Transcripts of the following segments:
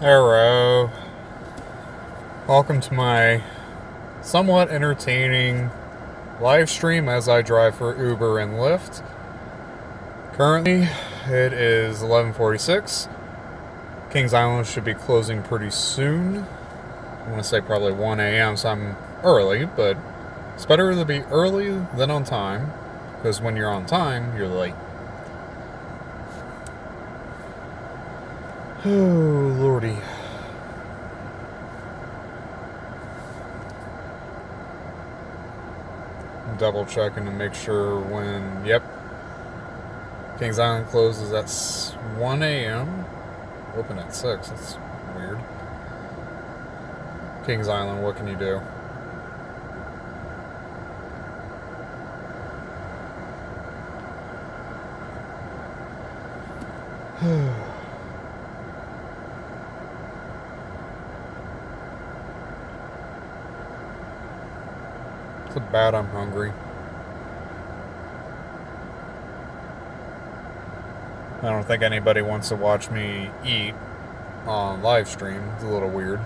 Hello. Welcome to my somewhat entertaining live stream as I drive for Uber and Lyft. Currently, it is 11:46. Kings Island should be closing pretty soon. I want to say probably 1 a.m., so I'm early, but it's better to be early than on time, because when you're on time, you're late. Oh, lordy. I'm double checking to make sure when, yep. Kings Island closes at 1 a.m. Open at 6, that's weird. Kings Island, what can you do? It's bad I'm hungry. I don't think anybody wants to watch me eat on live stream. It's a little weird.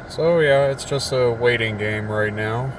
So yeah, it's just a waiting game right now.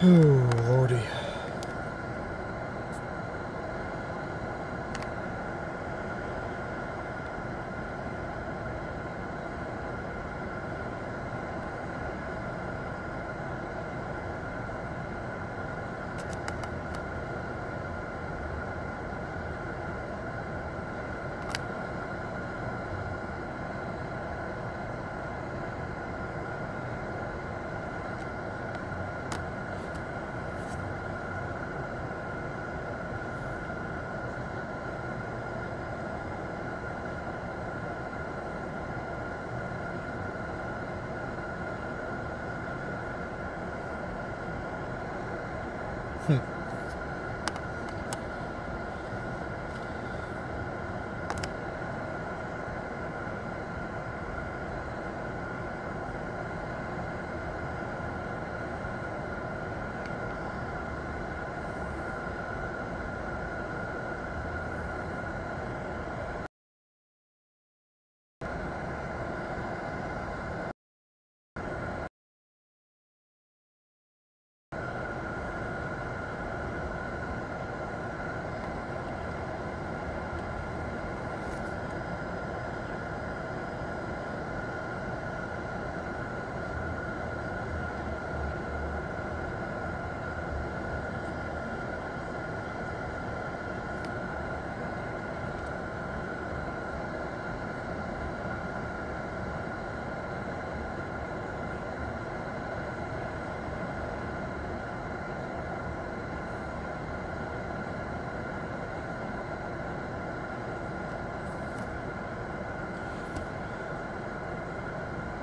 Oh, lordy.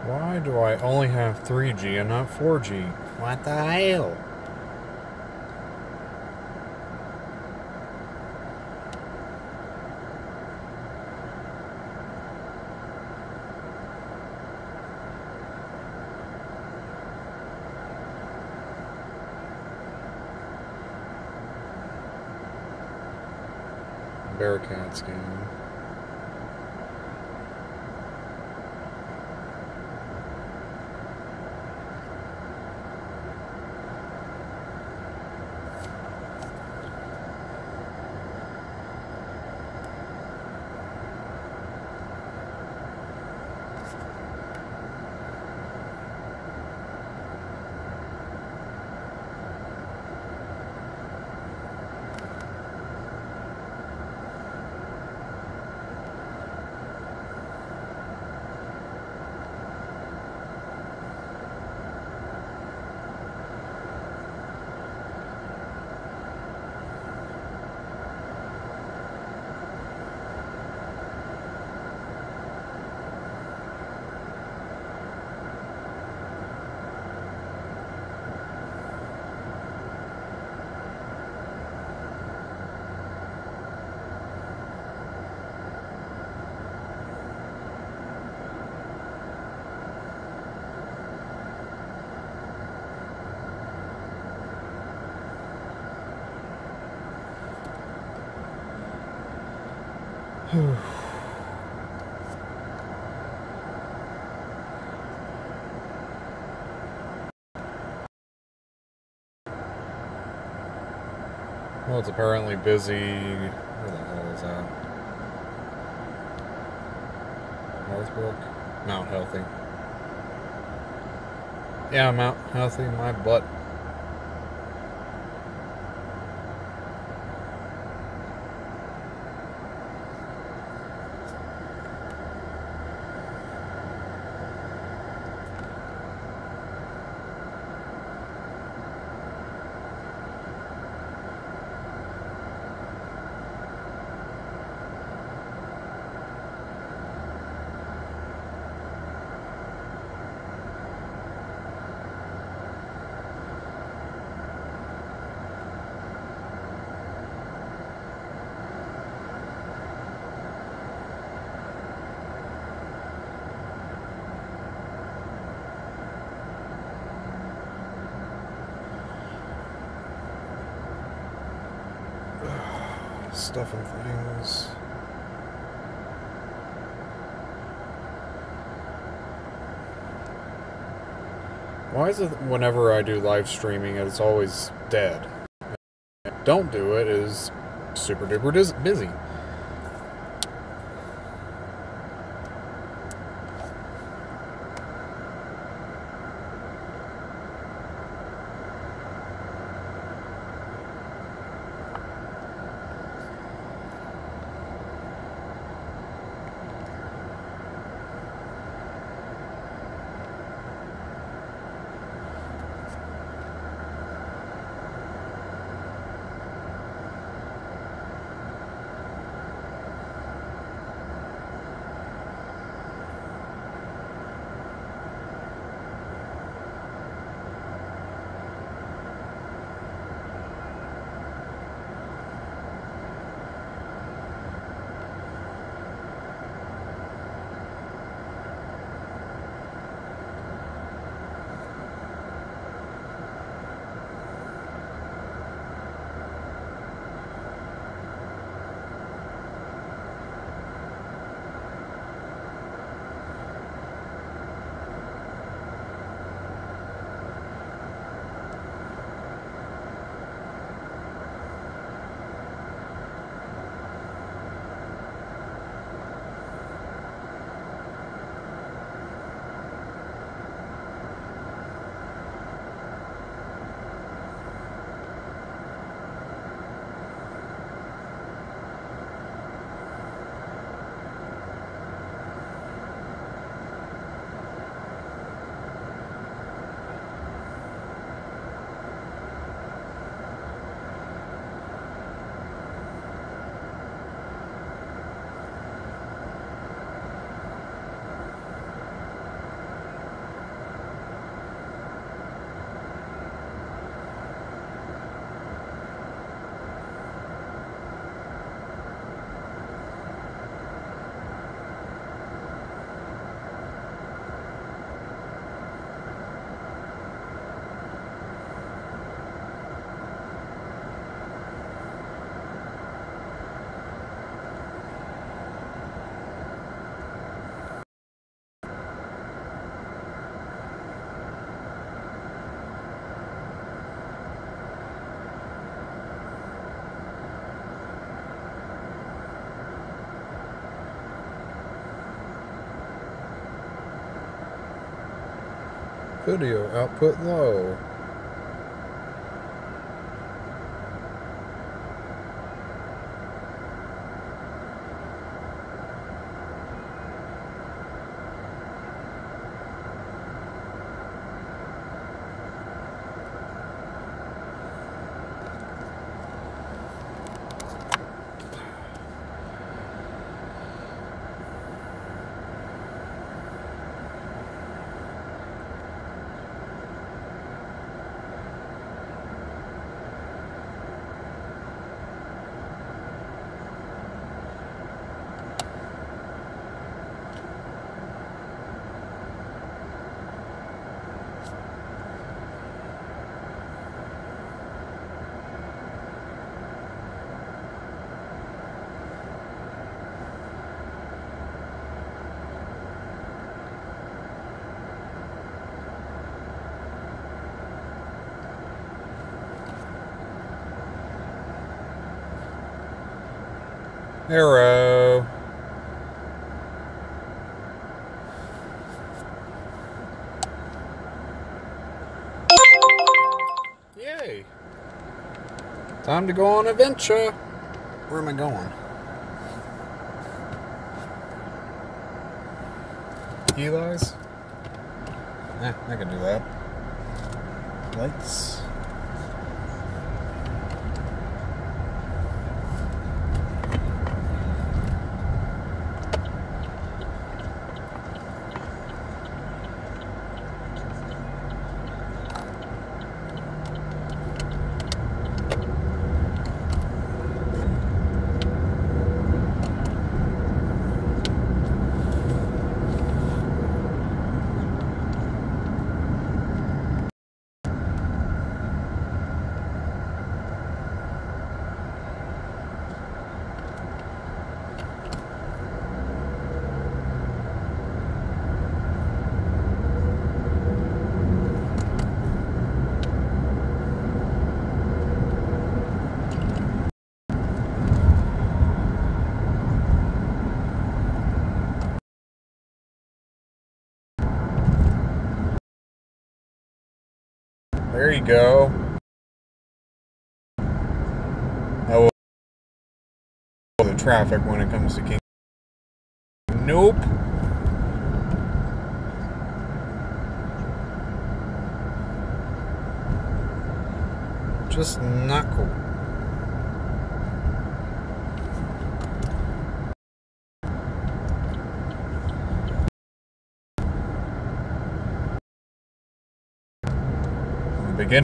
Why do I only have 3G and not 4G? What the hell? Bearcat scan. Well, it's apparently busy. Where the hell is that? Northbrook? Mount Healthy. Yeah, Mount Healthy, my butt. Stuff and things. Why is it whenever I do live streaming it's always dead? Don't do it is super duper busy. Video output low. Arrow. Yay. Time to go on an adventure. Where am I going? Eli's? I can do that. Lights. There you go. Oh, the traffic when it comes to King. Nope. Just not cool. Begin.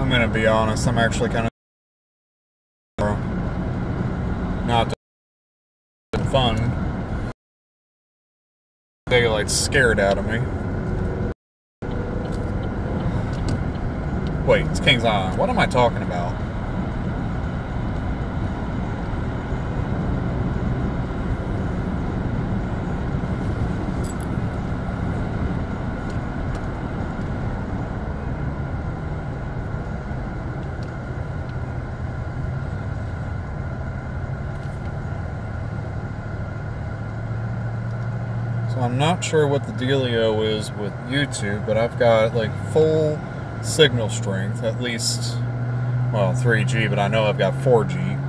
I'm gonna be honest, I'm actually kind of not fun. Daylight's scared out of me. Wait, it's Kings Island. What am I talking about? I'm not sure what the dealio is with YouTube, but I've got like full signal strength, at least, well, 3G, but I know I've got 4G.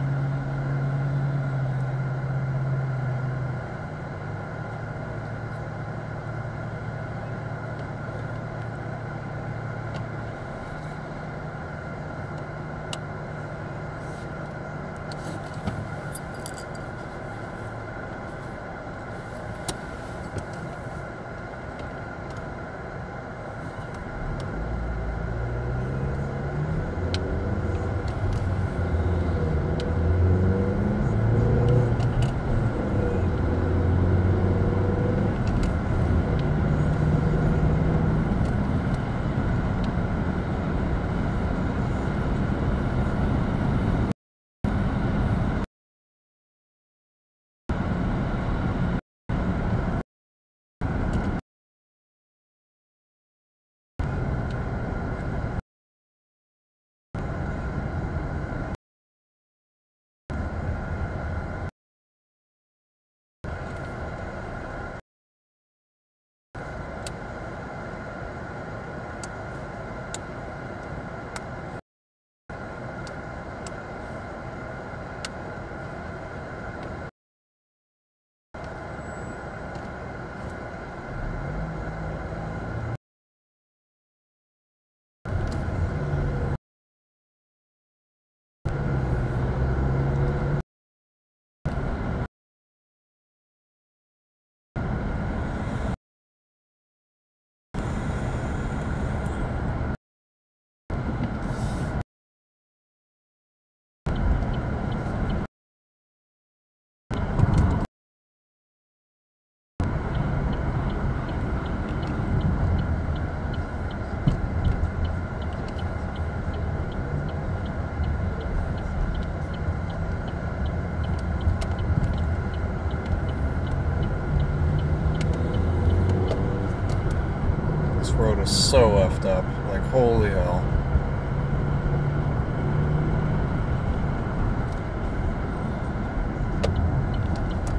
road is so effed up. Like, holy hell.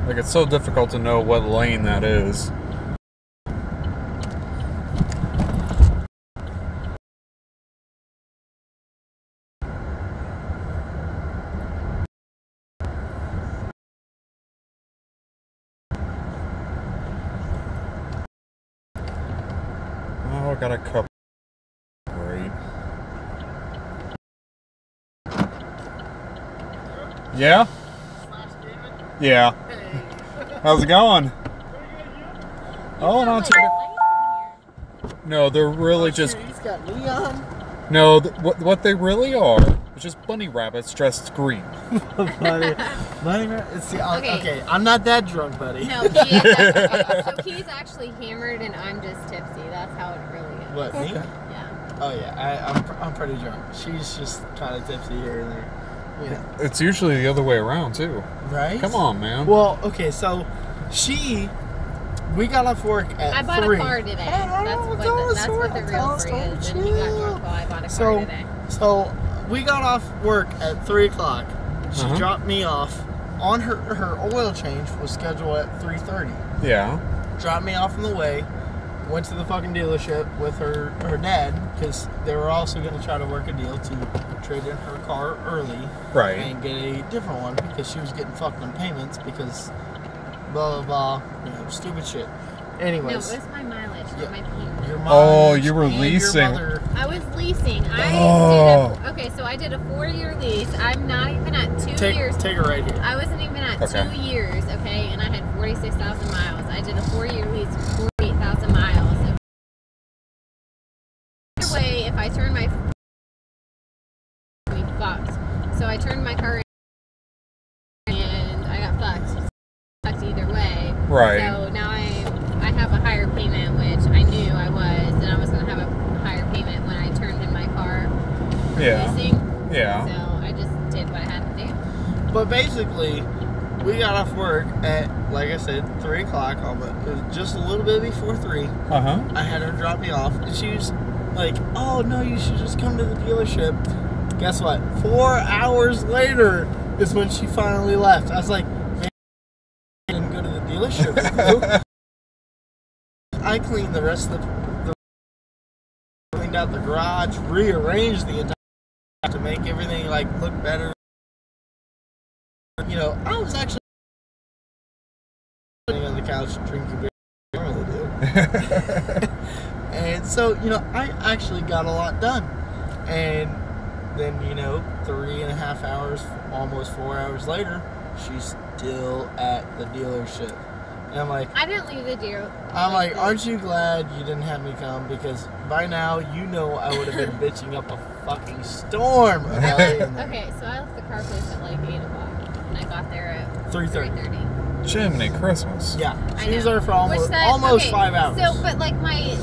Like, it's so difficult to know what lane that is. Oh, I got a cup. Great. Yeah? Yeah. How's it going? Oh, not too bad. No, they're really just... He's got neon. No, what they really are is just bunny rabbits dressed green. Bunny rabbit? See, okay, I'm not that drunk, buddy. No, he is actually, so he's actually hammered and I'm just tipsy. That's how it really is. What, me? Yeah. Oh yeah, I'm pretty drunk. She's just kind of tipsy here and there. You know. It's usually the other way around, too. Right? Come on, man. Well, okay, so we got off work at 3. I bought a car today. That's what the real story is. And he got drunk while I bought a car today. So we got off work at 3 o'clock. She dropped me off. On her oil change was scheduled at 3:30. Yeah. Dropped me off on the way. Went to the fucking dealership with her dad because they were also going to try to work a deal to trade in her car early, Right. and get a different one because she was getting fucked on payments because blah blah blah, stupid shit. Anyways, No, it was my mileage, not my payment. your Oh, you were and your leasing. mother- I was leasing. So I did a 4-year lease. I'm not even at 2 years. Take it right here. I wasn't even at 2 years, okay, and I had 46,000 miles. I did a 4-year lease for 48,000 miles. Either way, if I turn my we fucked. So I turned my car in and I got fucked. Fucked either way. Right. So now I have a higher payment, which I knew I was, and I was going to have a higher payment when I turned in my car for leasing. Yeah. So I just did what I had to do. But basically, we got off work at, like I said, 3 o'clock. It was just a little bit before 3. Uh-huh. I had her drop me off, and she was like, "Oh no, you should just come to the dealership." Guess what? 4 hours later is when she finally left. I was like, "Man, I didn't go to the dealership with you." I cleaned the rest of the cleaned out the garage, rearranged the entire to make everything like look better. I was actually sitting on the couch drinking beer. I normally do. And so, I actually got a lot done. And then, 3.5 hours, almost 4 hours later, she's still at the dealership. And I'm like, I didn't leave the deal. aren't you glad you didn't have me come? Because by now, I would have been bitching up a fucking storm about it. Okay, so I left the car place at like 8 o'clock. And I got there at 3:30. Jiminy Christmas. Yeah, I she was know. there for almost 5 hours. So, but like my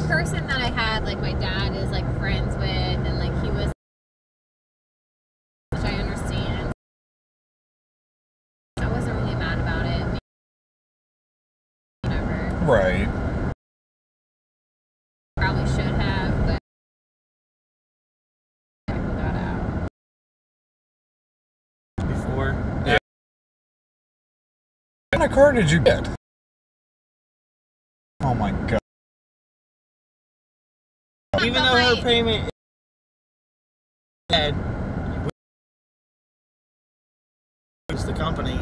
person that I had, like my dad is like friends with, and like he was, which I understand. I wasn't really mad about it. Whatever. Right. Probably should have, but I got out. Before. Yeah. What kind of car did you get? Oh my god. Even though her payment is the company,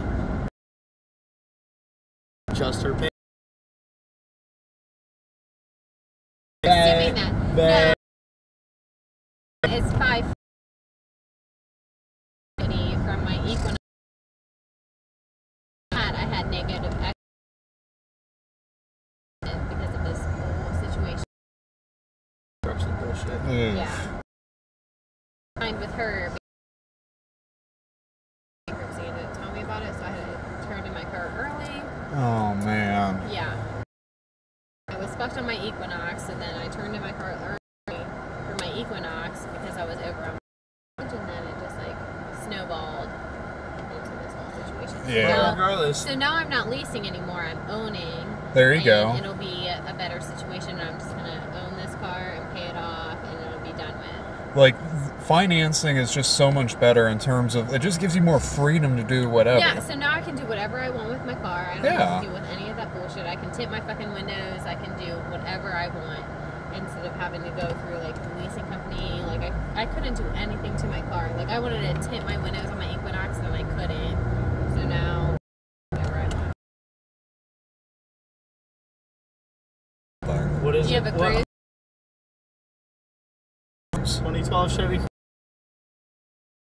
just her payment. Assuming that Bad. no, it's 5 from my Equinox. I had negative because of this whole situation. Bullshit. Yeah. Signed with her. Bankruptcy didn't tell me about it, so I had to turn in my car early. Oh man. Yeah. I was fucked on my Equinox, and then I turned in my car early for my Equinox because I was over on my and then it just like snowballed into this whole situation. Yeah. So now, Regardless. so now I'm not leasing anymore, I'm owning. There you go. It'll be a better situation, and I'm just gonna like, financing is just so much better in terms of, it just gives you more freedom to do whatever. Yeah, so now I can do whatever I want with my car. I don't have to deal with any of that bullshit. I can tint my fucking windows. I can do whatever I want instead of having to go through, like, the leasing company. Like, I couldn't do anything to my car. Like, I wanted to tint my windows on my Equinox, and I couldn't. So now, whatever I want. What is Do you it? have a cruise? 2012 Chevy.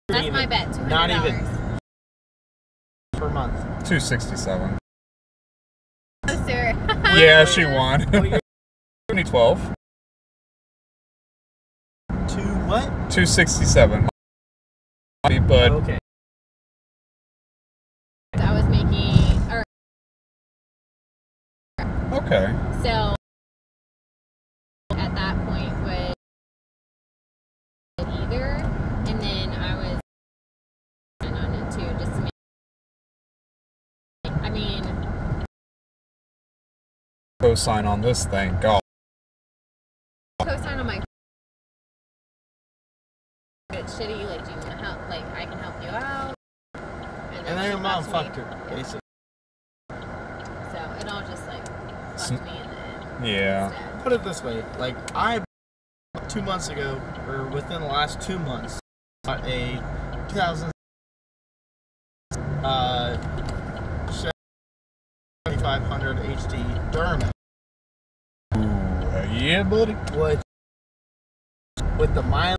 That's my bet, $200. Not even per month. $267. Oh, sir. Yeah, she won. What year? 2012. To what? 267. But Okay. I was making, or okay. so at that point was either, and then I was on it too, just to make. I mean, Co-sign on this thing. God. co-sign on my. It's shitty. Like, do you want to help? Like, I can help you out. And then she your mom fucked fucked me. her, basically. So it all just like fucked me in the end. Yeah. Instead. Put it this way, like, I 2 months ago, or within the last 2 months, got a 2000 7500 HD Durham, Yeah, buddy. which, with the mileage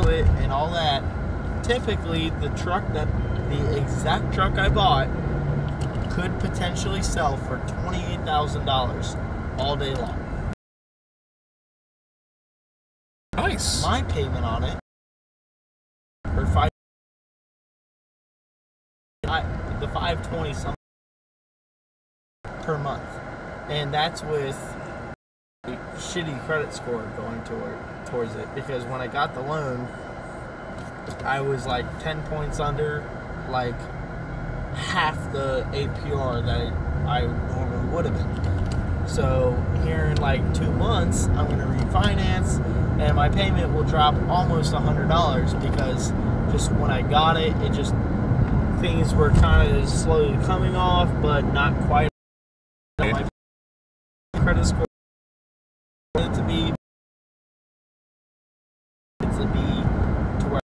and all that, typically the exact truck I bought could potentially sell for $28,000 all day long. Nice. My payment on it, or the $520 something per month, and that's with a shitty credit score going towards it. Because when I got the loan, I was like 10 points under, like half the APR that I normally would have been. So here in like 2 months, I'm going to refinance, and my payment will drop almost $100 because just when I got it, things were kind of slowly coming off, but not quite. My credit score to be to where,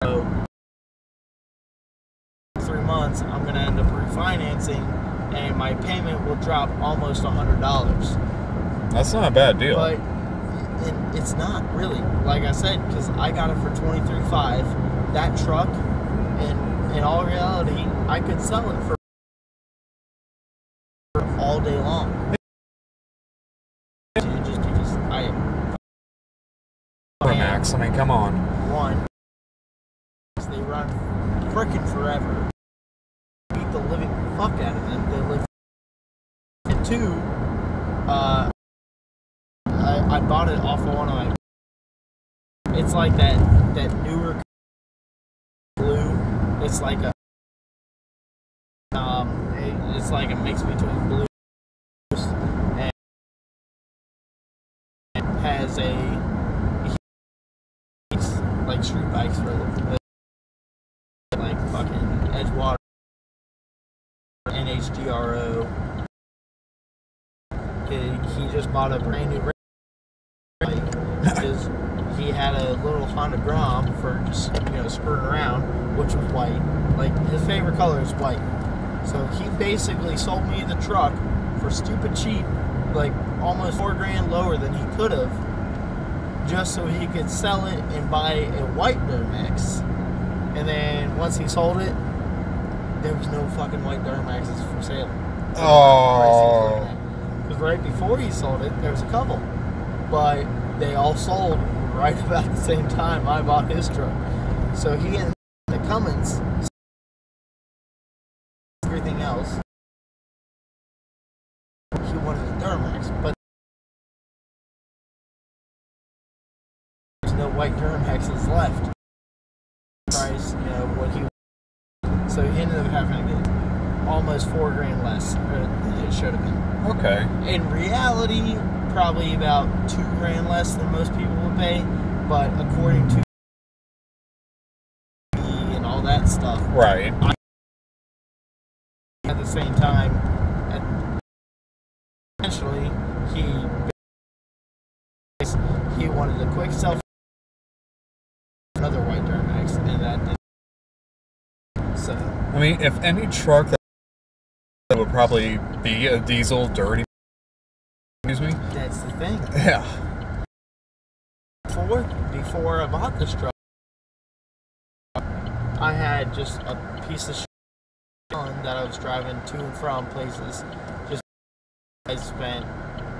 so 3 months I'm gonna end up refinancing, and my payment will drop almost $100. That's not a bad deal. But it's not really, like I said, because I got it for $23,500. That truck, in all reality, I could sell it for all day long. Just because Max, I mean, come on. one, they run frickin' forever. Beat the living fuck out of them. They live. And two, I bought it off of one of my. It's like that newer blue. It's like a it's like a mix between blue and has like street bikes for like fucking Edgewater, NHDRO. He just bought a brand new bike because he had a little Honda Grom for just screwing around, which was white. Like, his favorite color is white. So he basically sold me the truck for stupid cheap, like almost $4,000 lower than he could have, just so he could sell it and buy a white Duramax. And then once he sold it, there was no fucking white Duramaxes for sale. Oh. Because right before he sold it, there was a couple, but they all sold right about the same time I bought his truck. So he ended up the Cummins, everything else. He wanted a Duramax, but there's no white Duramaxes left. Price, what he. So he ended up having to get almost $4,000 less than it should have been. Okay. In reality, probably about $2,000 less than most people would pay, but according to and all that stuff, Right. at the same time, eventually he wanted a quick self another white Duramax, and that did. So I mean, if any truck that would probably be a diesel dirty, excuse me. that's the thing. Yeah. Before I bought this truck, I had just a piece of shit that I was driving to and from places. Just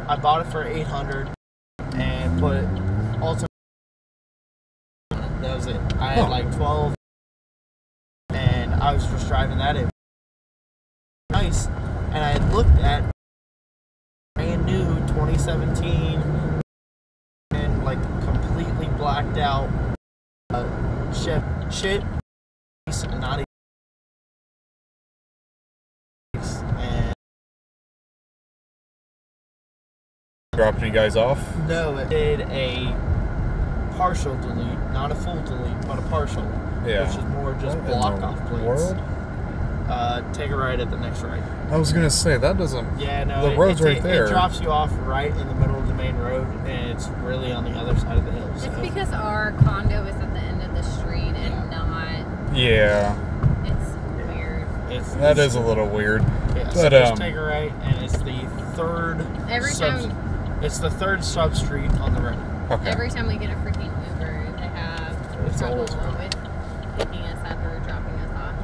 I bought it for $800 and put ultimate. That was it. I had like 12, and I was just driving that in. Nice, and I had looked at brand new 2017 and like completely blacked out shit, not even. And Dropping you guys off? no, it did a partial delete, not a full delete, but a partial, Yeah. which is more just What in block the off plates. world? Take a right at the next right. I was gonna say that doesn't. Yeah, no, The road's right there. It drops you off right in the middle of the main road, and it's really on the other side of the hill. So. It's because our condo is at the end of the street and not. Yeah. It's weird. That is a little weird. Yeah, so But just take a right, and it's the third. Every time. It's the third sub street on the road. Okay. Every time we get a freaking Uber, they have It's trouble always wrong. with picking us up or dropping us off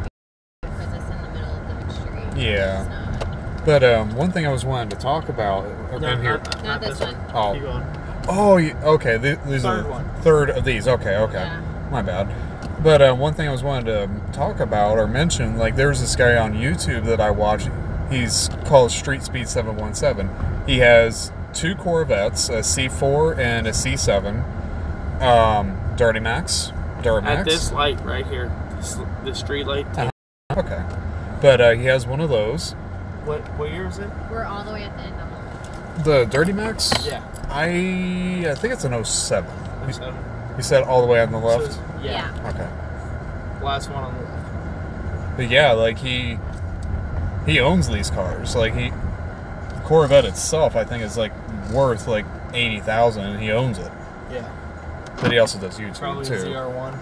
because it's in the middle of the street. Yeah. It's not. But one thing I was wanting to talk about No, in here. Not this one. Oh. Keep going. Oh, okay. These are Third the one. third of these. Okay. Yeah. My bad. But one thing I was wanting to talk about or mention, like there's this guy on YouTube that I watch. He's called Street Speed 717. He has 2 Corvettes, a C4 and a C7. Dirty Max. At this light right here, this street light. Okay. But he has one of those. What year is it? We're all the way at the end of The Dirty Max? Yeah. I think it's an 07. 07. You said all the way on the left? So, them. yeah. Okay. Last one on the left. But yeah, like he owns these cars. Like the Corvette itself, I think, is like worth like $80,000, and he owns it. Yeah. But he also does YouTube Probably too. ZR1.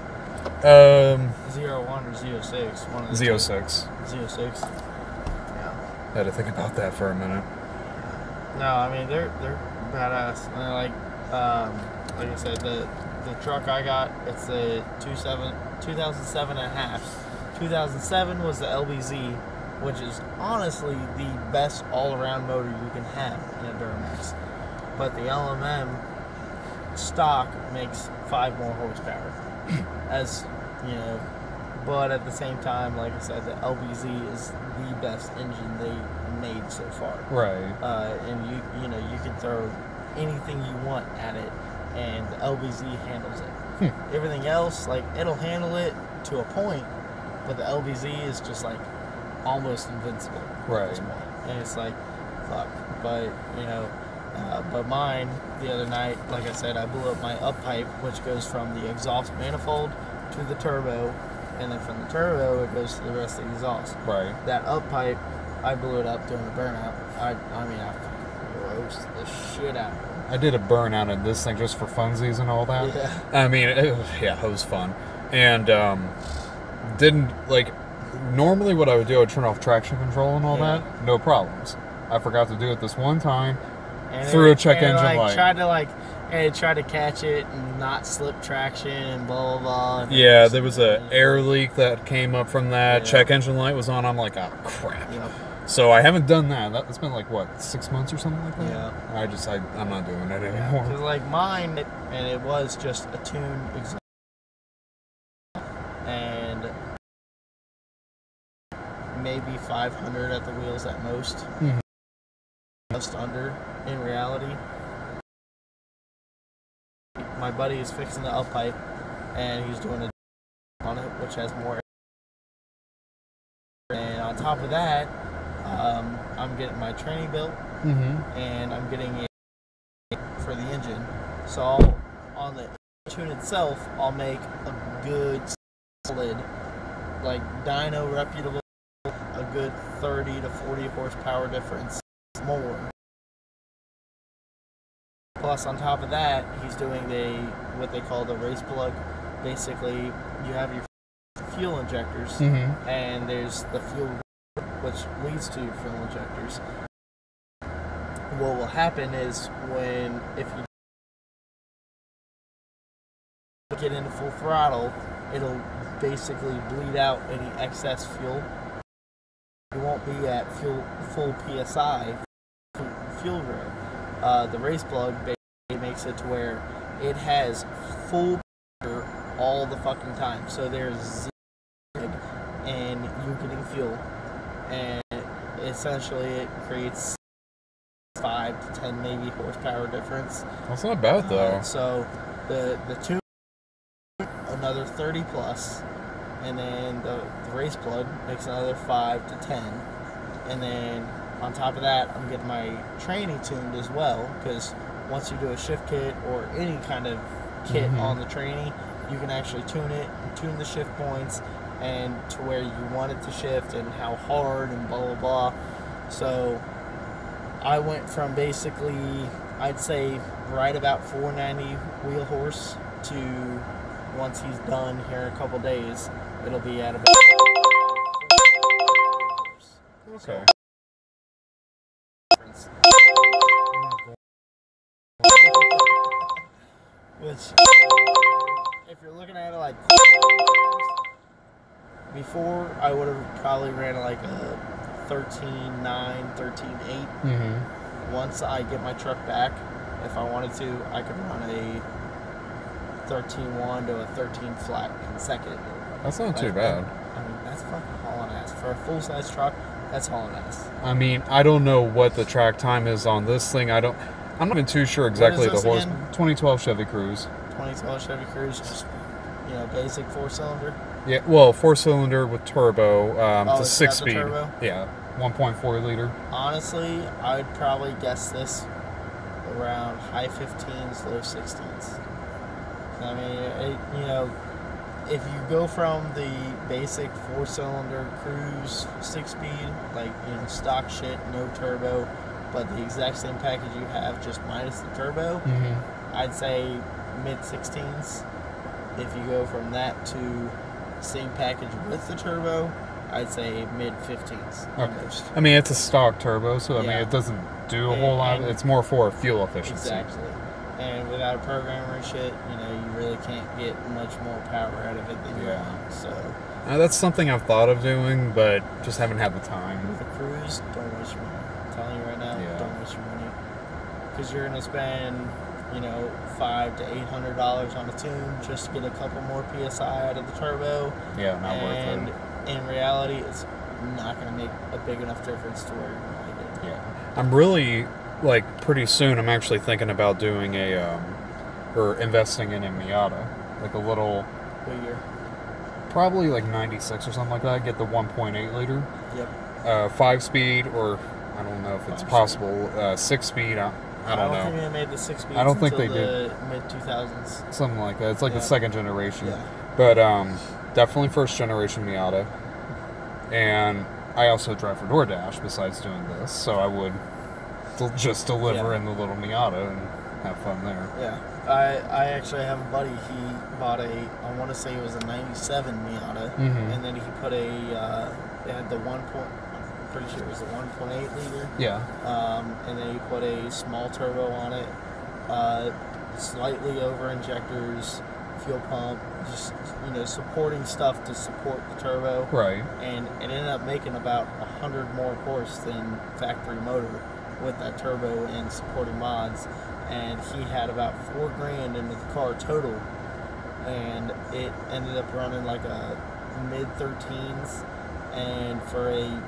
01 or Z06. One of the Z06. two. Z06. Yeah. Had to think about that for a minute. No, I mean they're badass. And like I said, the truck I got, it's a 2007 and a half. 2007 was the LBZ, which is honestly the best all-around motor you can have in a Duramax. But the LMM stock makes 5 more horsepower, as you know. But at the same time, like I said, the LBZ is the best engine they made so far. Right. And you know you can throw anything you want at it, and the LBZ handles it. Everything else, like it'll handle it to a point, but the LBZ is just like almost invincible at this Right. point. And it's like, fuck. But you know, but mine the other night, like I said, I blew up my up pipe, which goes from the exhaust manifold to the turbo, and then from the turbo it goes to the rest of the exhaust. Right. That up pipe, I blew it up doing a burnout. I mean, I fucking roasted the shit out of it. I did a burnout in this thing just for funsies and all that. Yeah. I mean, it was fun. And didn't, like, normally what I would do, I would turn off traction control and all Yeah. that. No problems. I forgot to do it this one time. And Through it- a check and it, engine light. Tried to catch it and not slip traction and blah, blah, blah. And Yeah, there was a air leak that came up from that. Yeah. Check engine light was on. I'm like, oh, crap. Yep. So I haven't done that. It's been like, what, 6 months or something like that? Yeah. I'm not doing it anymore. Because like mine, and it was just a tuned exhaust. And maybe 500 at the wheels at most. Mhm. Just under, in reality. My buddy is fixing the up pipe, and he's doing a on it, which has more. And on top of that, I'm getting my tranny built, Mm-hmm. and I'm getting So on the tune itself, I'll make a good solid, like dyno reputable, a good 30 to 40 horsepower difference more. Plus, on top of that, he's doing what they call the race plug. Basically, you have your fuel injectors, and there's the fuel, which leads to your fuel injectors. What will happen is if you get into full throttle, it'll basically bleed out any excess fuel. You won't be at full PSI, fuel grade. The race plug basically makes it to where it has full pressure all the fucking time. So there's zero and you getting fuel, and essentially it creates 5 to 10 maybe horsepower difference. That's not bad though. So the two, another 30 plus, and then the race plug makes another 5 to 10, and then on top of that, I'm getting my tranny tuned as well, because once you do a shift kit or any kind of kit on the tranny, you can actually tune it, tune the shift points, and to where you want it to shift and how hard and blah blah blah. So I went from basically, I'd say right about 490 wheel horse to, once he's done here in a couple days, it'll be at about 4 horse. Okay. Which, if you're looking at it like before, I would have probably ran like a 13.9, 13.8. Once I get my truck back, if I wanted to, I could run a 13.1 to a 13 flat consecutive. That's not too bad. I mean, that's fucking hauling ass. For a full-size truck, that's hauling ass. I mean, I don't know what the track time is on this thing. I'm not even too sure exactly the horse. Again? 2012 Chevy Cruze. 2012 Chevy Cruze, just, basic 4-cylinder. Yeah, well, 4-cylinder with turbo. It's a 6-speed. Yeah, 1.4 liter. Honestly, I would probably guess this around high 15s, low 16s. I mean, if you go from the basic 4-cylinder Cruze 6-speed, like, stock shit, no turbo, but the exact same package you have, just minus the turbo, I'd say mid-16s. If you go from that to same package with the turbo, I'd say mid-15s. Okay. I mean, it's a stock turbo, so I mean, it doesn't do a whole lot. It's more for fuel efficiency. Exactly. And without a programmer and shit, you really can't get much more power out of it than you want. So that's something I've thought of doing, but just haven't had the time. With a Cruze, don't waste your money. I'm telling you right now, don't waste your money, because you're gonna spend $500 to $800 on a tune just to get a couple more PSI out of the turbo. Yeah, not worth it. And in reality, it's not gonna make a big enough difference to where you're gonna like it. Yeah, I'm really, pretty soon I'm actually thinking about doing or investing in a Miata, like a little. What year? Probably like 96 or something like that. Get the 1.8 liter. Yep. 5-speed, or I don't know if it's possible. 6-speed. I don't know. think they made the 6-speeds. I don't think they did. did. Mid-2000s. Something like that. It's like the second generation. Yeah. But definitely first generation Miata. And I also drive for DoorDash besides doing this, so I would just deliver in the little Miata and have fun there. Yeah. I actually have a buddy, he bought I want to say it was a 97 Miata, and then he put it had the I'm pretty sure it was the 1.8 liter. Yeah. And then he put a small turbo on it, slightly over injectors, fuel pump, just, supporting stuff to support the turbo. Right. And it ended up making about 100 more horse than factory motor with that turbo and supporting mods. And he had about $4,000 into the car total, and it ended up running like a mid-13s, and for a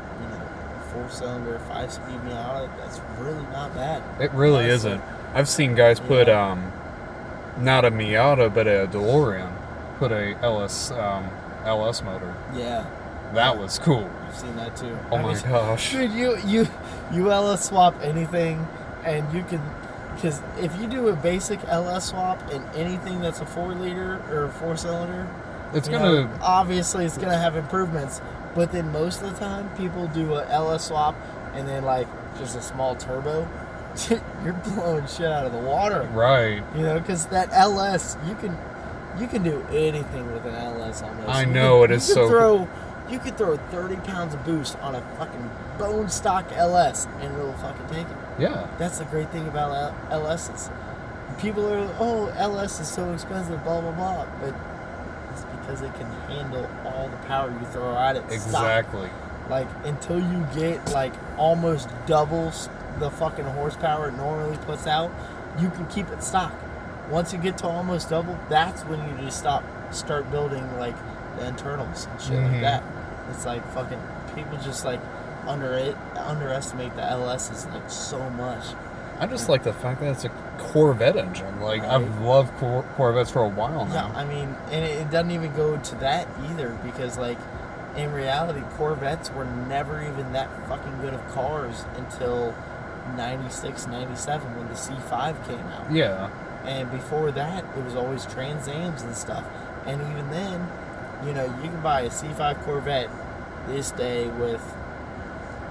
4-cylinder 5-speed Miata, that's really not bad. It really isn't. I've seen guys put not a Miata but a DeLorean put a LS motor. Yeah, that was cool. I've seen that too. Oh my gosh, dude, you LS swap anything, and you can Because if you do a basic LS swap in anything that's a 4-liter or a 4-cylinder, It's obviously it's gonna have improvements. But then most of the time, people do a LS swap and then like just a small turbo. You're blowing shit out of the water, right. Because that LS, you can do anything with an LS almost. I know it is so. You could throw 30 pounds of boost on a fucking bone stock LS and it'll fucking take it. Yeah. That's the great thing about LSs. People are, oh, LS is so expensive, blah, blah, blah. But it's because it can handle all the power you throw at it. Exactly. Stock. Like, until you get, like, almost double the fucking horsepower it normally puts out, you can keep it stock. Once you get to almost double, that's when you just start building, like, the internals and shit like that. It's like fucking people just like underestimate the LSs like so much. I just like the fact that it's a Corvette engine. Like, right. I've loved Corvettes for a while now. Yeah, I mean, and it doesn't even go to that either because like in reality, Corvettes were never even that fucking good of cars until 96, 97 when the C5 came out. Yeah. And before that, it was always Trans Ams and stuff. And even then, you can buy a C5 Corvette this day with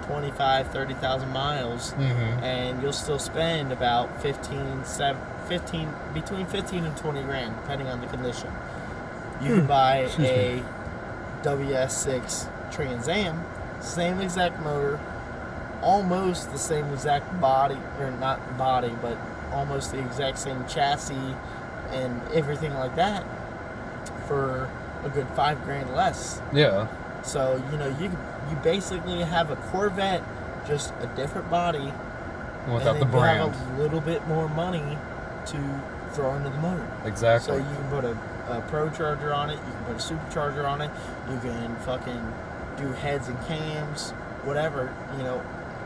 25, 30,000 miles, and you'll still spend about between 15 and 20 grand, depending on the condition. You can buy a WS6 Trans Am, same exact motor, almost the same exact body, or not body, but almost the exact same chassis and everything like that for a good $5 grand less. Yeah. So you basically have a Corvette, just a different body, without the brand. You have a little bit more money to throw into the motor. Exactly. So you can put a Pro Charger on it. You can put a Supercharger on it. You can fucking do heads and cams, whatever.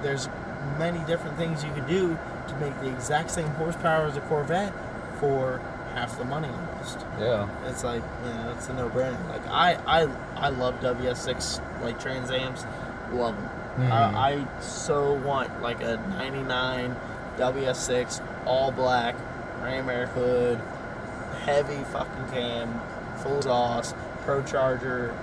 There's many different things you can do to make the exact same horsepower as a Corvette for half the money almost. Yeah. It's like, it's a no-brainer. Like, I love WS6, like, Trans Ams. Love them. I so want, like, a 99 WS6, all black, ram air hood, heavy fucking cam, full exhaust, Pro Charger,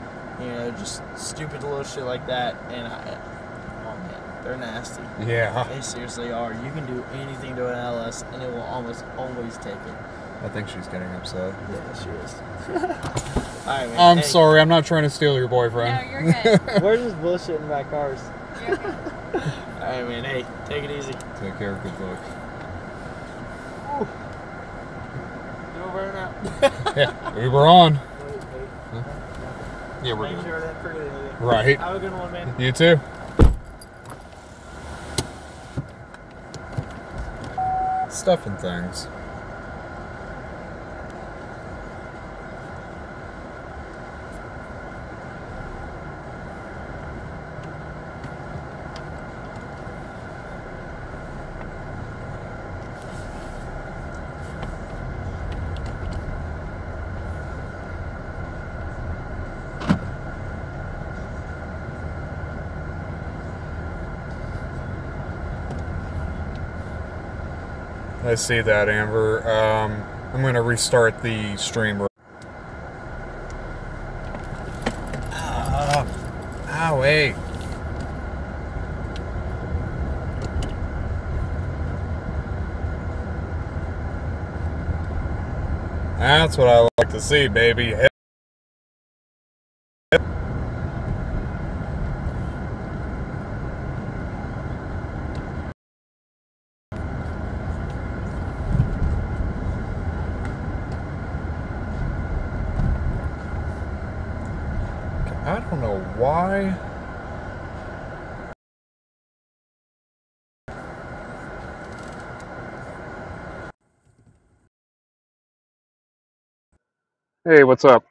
just stupid little shit like that. And oh man, they're nasty. Yeah. They seriously are. You can do anything to an LS and it will almost always take it. I think she's getting upset. Yeah, she is. All right, man. I'm sorry. I'm not trying to steal your boyfriend. No, you're good. We're just bullshitting about cars. You're good. All right, man. Hey, take it easy. Take care. Good luck. You over now? Yeah, Uber on. Yeah, we're Make good. sure I didn't forget anything. Right. Have a good one, man. You too. Stuff and things. I see that, Amber. I'm going to restart the stream. Ow, hey. That's what I like to see, baby. I don't know why. Hey, what's up?